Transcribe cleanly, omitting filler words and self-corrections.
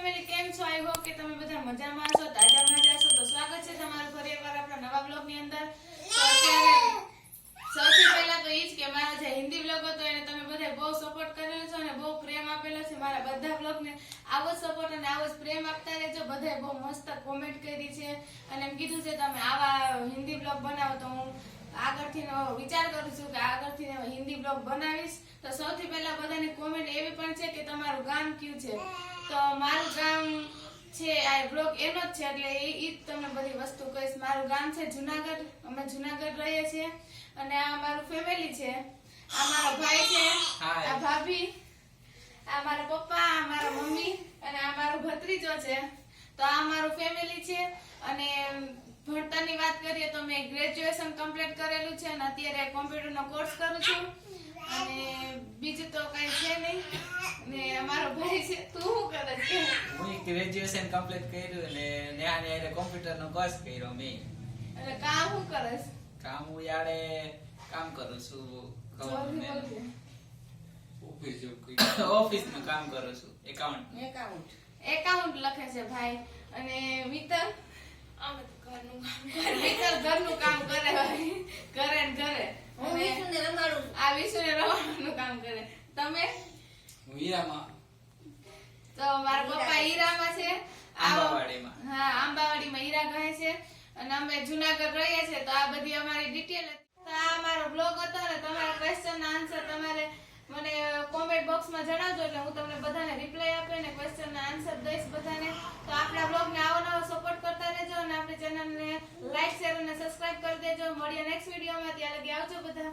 Family કેમ છો? I hope કે તમે બધા મજામાં છો, તાજામાં જ હશો. તો સ્વાગત છે તમારું ફરી એકવાર આપણા નવા બ્લોગની અંદર. તો અત્યારે સૌથી પહેલા તો ઈ જ કે મારા જે હિન્દી બ્લોગ હતો એને તમે બધા બહુ સપોર્ટ કરેલો છે અને બહુ પ્રેમ આપેલો છે. મારા બધા બ્લોગને આવો સપોર્ટ અને આવો જ પ્રેમ આપતા રહેજો. બધાએ બહુ મસ્ત કોમેન્ટ કરી છે અને એમ કીધું છે તમે આવા હિન્દી બ્લોગ બનાવો. તો હું આગળથી વિચાર કરું છું કે આગળથી હિન્દી બ્લોગ બનાવીશ. તો સૌથી પહેલા બધાની કોમેન્ટ એવી પણ છે કે તમારું ગામ કયું છે. તો મારું ગામ છે આ બ્લોગ એનો જ છે એટલે એ જ તમને બધી વસ્તુ કહીશ. મારું ગામ છે જુનાગઢ. અમે જુનાગઢ રહીએ છીએ અને આ મારું ફેમિલી છે. આ મારો ભાઈ છે, આ ભાભી, આ મારા પપ્પા, આ મારા મમ્મી અને આ મારો ભત્રીજો છે. તો આ મારું ફેમિલી છે. અને ભણતરની વાત કરીએ તો મેં ગ્રેજ્યુએશન કમ્પ્લીટ કરેલું છે અને અત્યારે કોમ્પ્યુટરનો કોર્સ કરું છું. અને બીજું તો કઈ છે નહીં. ને અમારો ભાઈ છે. તું શું કરે છે? હું ગ્રેજ્યુએશન કમ્પ્લીટ કર્યું અને ન્યાને આરે કોમ્પ્યુટરનો કોર્સ કર્યો મેં. એટલે કામ શું કરે છે? કામ હું યાડે કામ કરું છું ઓફિસમાં કામ કરું છું એકાઉન્ટ લખે છે ભાઈ. અને મિત્ર ઘરનું કામ કરે ઘરે ને ઘરે. આ વિશુને રમાડવાનું કામ કરે. તમે? હું હીરામાં. તો મારા પપ્પા હીરામાં છે. આંબાવાડીમાં. હા, આંબાવાડીમાં હીરા કહે છે. અને અમે જુનાગઢ રહીએ છીએ. તો આ બધી અમારી ડિટેલ. તો આ અમારો બ્લોગ હતો ને તમારા ક્વેશ્ચન ના આન્સર તમારે મને કોમેન્ટ બોક્સમાં જણાવજો એટલે હું તમને બધાને રિપ્લાય આપે ને ક્વેશ્ચન ના આન્સર દઈશ બધાને. તો આપણા બ્લોગને આવો નવો સપોર્ટ કરતા રહેજો અને આપણી ચેનલને લાઈક શેર અને સબસ્ક્રાઇબ કરી દેજો. મળીએ નેક્સ્ટ વિડીયોમાં. ત્યાં લગી આવજો બધા.